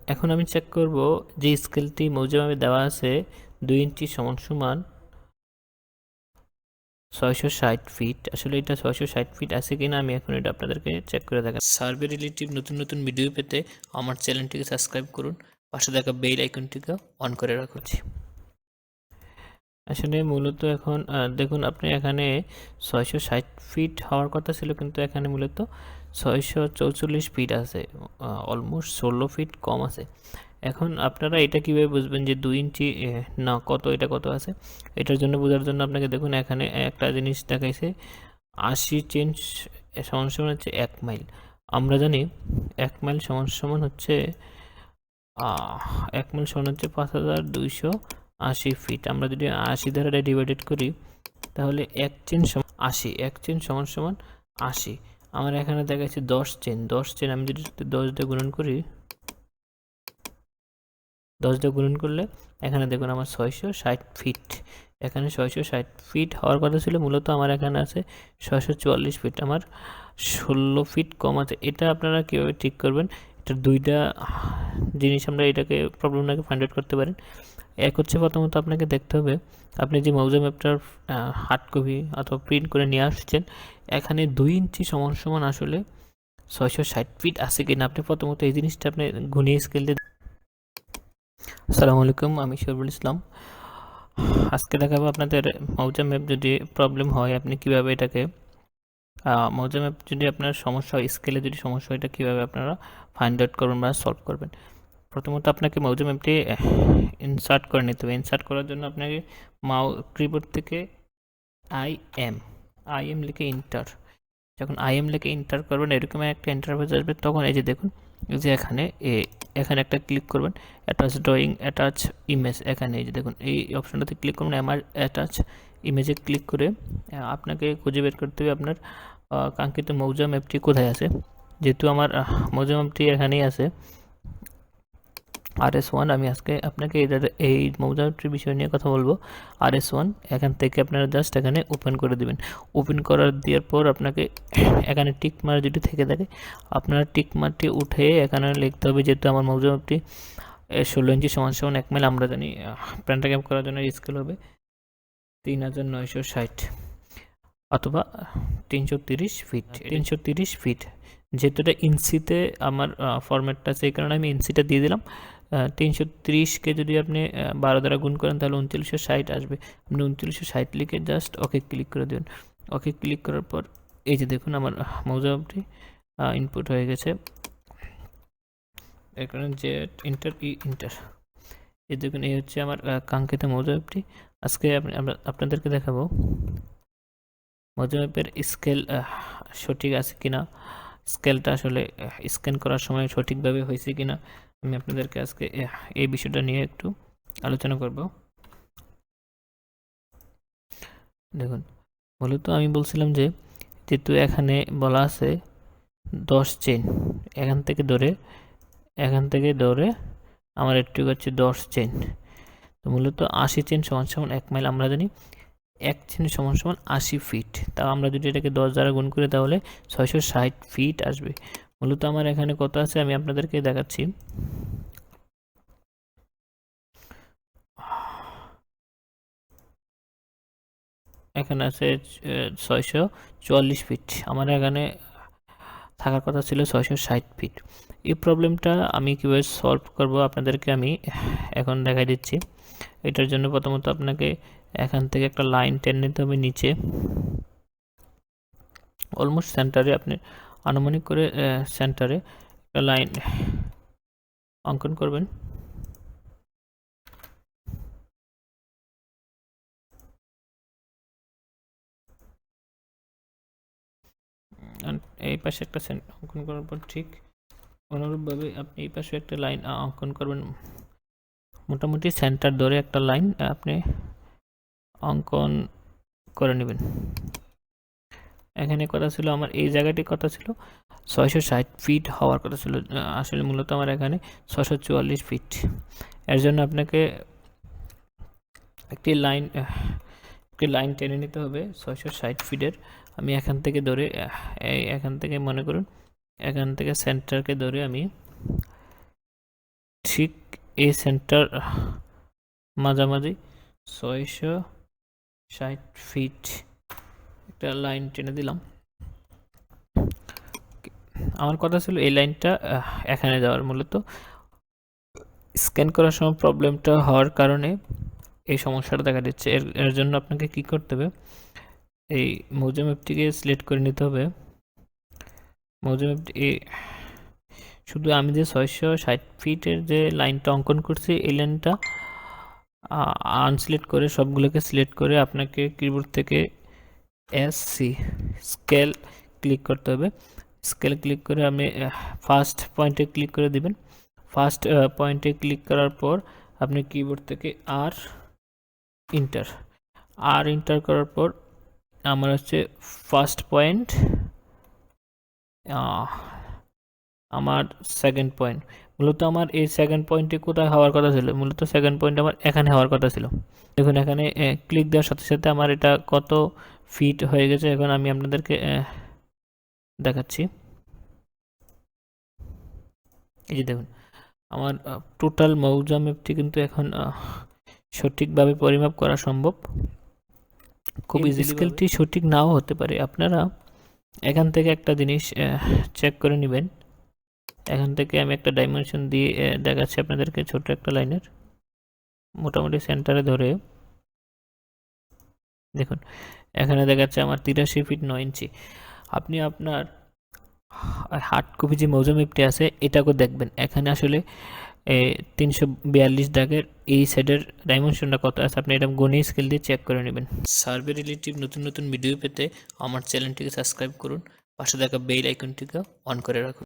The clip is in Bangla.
এখন আমি চেক করব যে স্কেলটি মৌজা ম্যাপে দেওয়া আছে 2 ইঞ্চি সমান সমান 660 ফিট। আসলে এটা 660 ফিট আছে কিনা আমি এখন এটা আপনাদেরকে চেক করে দেখাবো। সার্ভে রিলেটিভ নতুন নতুন ভিডিও পেতে আমার চ্যানেলটিকে সাবস্ক্রাইব করুন, পাশে থাকা বেল আইকনটিকে অন করে রাখুন। আসলে মূলত এখন দেখুন, আপনি এখানে 660 ফিট হওয়ার কথা ছিল, কিন্তু এখানে মূলত 644 ফিট আছে, অলমোস্ট 16 ফিট কম আছে। এখন আপনারা এটা কীভাবে বুঝবেন যে 2 ইঞ্চি না কত, এটা কত আছে? এটার জন্য বোঝার জন্য আপনাকে দেখুন, এখানে একটা জিনিস দেখাইছে 80 চেঞ্জ সমান সমান হচ্ছে 1 মাইল। আমরা জানি 1 মাইল সমান সমান হচ্ছে 1 মাইল সমান হচ্ছে 5280 ফিট। আমরা যদি 80 দ্বারা ডিভাইডেড করি তাহলে 1 চেন সমান 80, 1 চেন সমান সমান 80। আমার এখানে দেখাচ্ছে 10 চেন, 10 চেন আমি যদি 10 দিয়ে গুণন করি, 10 দিয়ে গুণন করলে এখানে দেখুন আমার 660 ফিট। এখানে 660 ফিট হওয়ার কথা ছিল, মূলত আমার এখানে আছে 644 ফিট, আমার 16 ফিট কম আছে। এটা আপনারা কীভাবে ঠিক করবেন? এটার দুইটা জিনিস আমরা এটাকে প্রবলেমটাকে ফাইন্ড আউট করতে পারেন। এক হচ্ছে, প্রথমত আপনাকে দেখতে হবে আপনি যে মৌজা ম্যাপটার হার্ড কপি অথবা প্রিন্ট করে নিয়ে আসছেন, এখানে 2 ইঞ্চি সমান সমান আসলে 660 ফিট আছে কিনা। আপনি প্রথমত এই জিনিসটা আপনি গুনিয়ে স্কেল দিয়ে। আসসালামু আলাইকুম, আমি শরীফুল ইসলাম। আজকে দেখাবো আপনাদের মৌজা ম্যাপ যদি প্রবলেম হয় আপনি কিভাবে এটাকে মৌজা ম্যাপ যদি আপনার সমস্যা হয়, স্কেলে যদি সমস্যা হয়, এটা কীভাবে আপনারা ফাইন্ড আউট করবেন বা সলভ করবেন। প্রথমত আপনাকে মৌজা ম্যাপটি ইনসার্ট করে নিতে হবে। ইনসার্ট করার জন্য আপনাকে কিবোর্ড থেকে আইএম লিখে ইন্টার, যখন আইএম লিখে ইন্টার করবেন এরকম একটা ইন্টারফেস আসবে। তখন এই যে দেখুন, এই যে এখানে একটা ক্লিক করবেন, অ্যাটাচ ড্রয়িং, অ্যাটাচ ইমেজ। এখানে এই যে দেখুন, এই অপশনটাতে ক্লিক করবেন, আমার অ্যাটাচ ইমেজে ক্লিক করে আপনাকে খুঁজে বের করতে হবে আপনার কাঙ্ক্ষিত মৌজা ম্যাপটি কোথায় আছে। যেহেতু আমার মৌজা ম্যাপটি এখানেই আছে, RS1। আমি আজকে আপনাকে এই মৌজা ম্যাপটির বিষয় নিয়ে কথা বলবো। RS1 এখান থেকে আপনারা জাস্ট এখানে ওপেন করে দেবেন। ওপেন করার দেওয়ার পর আপনাকে এখানে টিক মার যদি থেকে থাকে, আপনারা টিক মারটি উঠে এখানে লিখতে হবে, যেহেতু আমার মৌজা ম্যাপটি 16 ইঞ্চি সমান সমান 1 মাইল। আমরা জানি প্যান্টাগ্রাম করার জন্য স্কেল হবে 3960 অথবা 330 ফিট। 330 ফিট, যেহেতু এটা ইঞ্চিতে আমার ফরম্যাটটা আছে, এই কারণে আমি ইঞ্চিটা দিয়ে দিলাম। 330কে যদি আপনি 12 দ্বারা গুণ করেন তাহলে 2960 আসবে। আপনি 2960 লিখে জাস্ট ওকে ক্লিক করে দেবেন। ওকে ক্লিক করার পর এই যে দেখুন, আমার মৌজা ম্যাপটি ইনপুট হয়ে গেছে। এখানে যে ইন্টার এই দেখুন, এই হচ্ছে আমার কাঙ্ক্ষিত মৌজা ম্যাপটি। আজকে আপনাদেরকে দেখাবো মৌজা ম্যাপের স্কেল সঠিক আছে কিনা, স্কেলটা আসলে স্ক্যান করার সময় সঠিকভাবে হয়েছে কিনা। আমি আপনাদেরকে আজকে এই বিষয়টা নিয়ে একটু আলোচনা করব। দেখুন, মূলত আমি বলছিলাম যে যেহেতু এখানে বলা আছে 10 চেন, এখান থেকে ধরে আমার একটু হচ্ছে 10 চেন, তো মূলত 80 চেন সমান সমান 1 মাইল। আমরা জানি 1 চেন সমান সমান 80 ফিট। তাও আমরা যদি এটাকে 10 দ্বারা গুণ করি তাহলে 660 ফিট আসবে। মূলত আমার এখানে কত আছে আমি আপনাদেরকে দেখাচ্ছি। এখানে আছে 644 ফিট, আমার এখানে থাকার কথা ছিল 660 ফিট। এই প্রবলেমটা আমি কীভাবে সলভ করব আপনাদেরকে আমি এখন দেখাই দিচ্ছি। এটার জন্য প্রথমত আপনাকে এখান থেকে একটা লাইন টেনে নিতে হবে নিচে, অলমোস্ট সেন্টারে, আপনি আনুমানিক করে সেন্টারে একটা লাইন অঙ্কন করবেন। এই পাশে একটা অঙ্কন করার পর ঠিক অনুরূপভাবে আপনি এই পাশে একটা লাইন অঙ্কন করবেন। মোটামুটি সেন্টার ধরে একটা লাইন আপনি অঙ্কন করে নেবেন। এখানে কথা ছিল আমার এই জায়গাটি কথা ছিল 660 ফিট হওয়ার কথা ছিল, আসলে মূলত আমার এখানে 644 ফিট। এর জন্য আপনাকে একটি লাইন টেনে নিতে হবে 660 ফিটের। আমি এখান থেকে ধরে এখান থেকে মনে করুন, এখান থেকে সেন্টারকে ধরে আমি ঠিক এই সেন্টার মাঝামাঝি 660 ফিট একটা লাইন টেনে দিলাম। আমার কথা ছিল এই লাইনটা এখানে যাওয়ার, মূলত স্ক্যান করার সময় প্রবলেমটা হওয়ার কারণে এই সমস্যাটা দেখা দিচ্ছে। এর জন্য আপনাকে কি করতে হবে, এই মৌজা ম্যাপটিকে সিলেক্ট করে নিতে হবে। মৌজা ম্যাপটি শুধু আমি যে 660 ফিটের যে লাইনটা অঙ্কন করছি এই লাইনটা আনসিলেক্ট করে সবগুলোকে সিলেক্ট করে আপনাকে কিবোর্ড থেকে এসসি স্কেল ক্লিক করতে হবে। স্কেল ক্লিক করে আমি ফার্স্ট পয়েন্টে ক্লিক করে দিবেন। ফার্স্ট পয়েন্টে ক্লিক করার পর আপনি কিবোর্ড থেকে আর ইন্টার করার পর আমার হচ্ছে ফার্স্ট পয়েন্ট, আমার সেকেন্ড পয়েন্ট। মূলত আমার এই সেকেন্ড পয়েন্টে কোথায় হওয়ার কথা ছিল, মূলত সেকেন্ড পয়েন্ট আমার এখানে হওয়ার কথা ছিল। দেখুন এখানে ক্লিক দেওয়ার সাথে সাথে আমার এটা কত ফিট হয়ে গেছে এখন আমি আপনাদেরকে দেখাচ্ছি। এই যে দেখুন আমার টোটাল মৌজা ম্যাপটি কিন্তু এখন সঠিকভাবে পরিমাপ করা সম্ভব। খুব ইজি। স্কেলটি সঠিক নাও হতে পারে, আপনারা এখান থেকে একটা জিনিস চেক করে নেবেন। এখান থেকে আমি একটা ডাইমেনশন দিয়ে দেখাচ্ছি আপনাদেরকে, ছোট একটা লাইনের মোটামুটি সেন্টারে ধরে দেখুন এখানে দেখাচ্ছে আমার 83 ফিট 9 ইঞ্চি। আপনি আপনার হার্ড কপি যে মৌজা ম্যাপটি আছে এটাকেও দেখবেন, এখানে আসলে 342 দাগের এই সাইডের ডাইমেনশনটা কত আছে আপনি এটা গণে স্কেল দিয়ে চেক করে নেবেন। সার্ভে রিলেটিভ নতুন নতুন ভিডিও পেতে আমার চ্যানেলটিকে সাবস্ক্রাইব করুন, পাশে থাকা বেল আইকনটিকে অন করে রাখুন।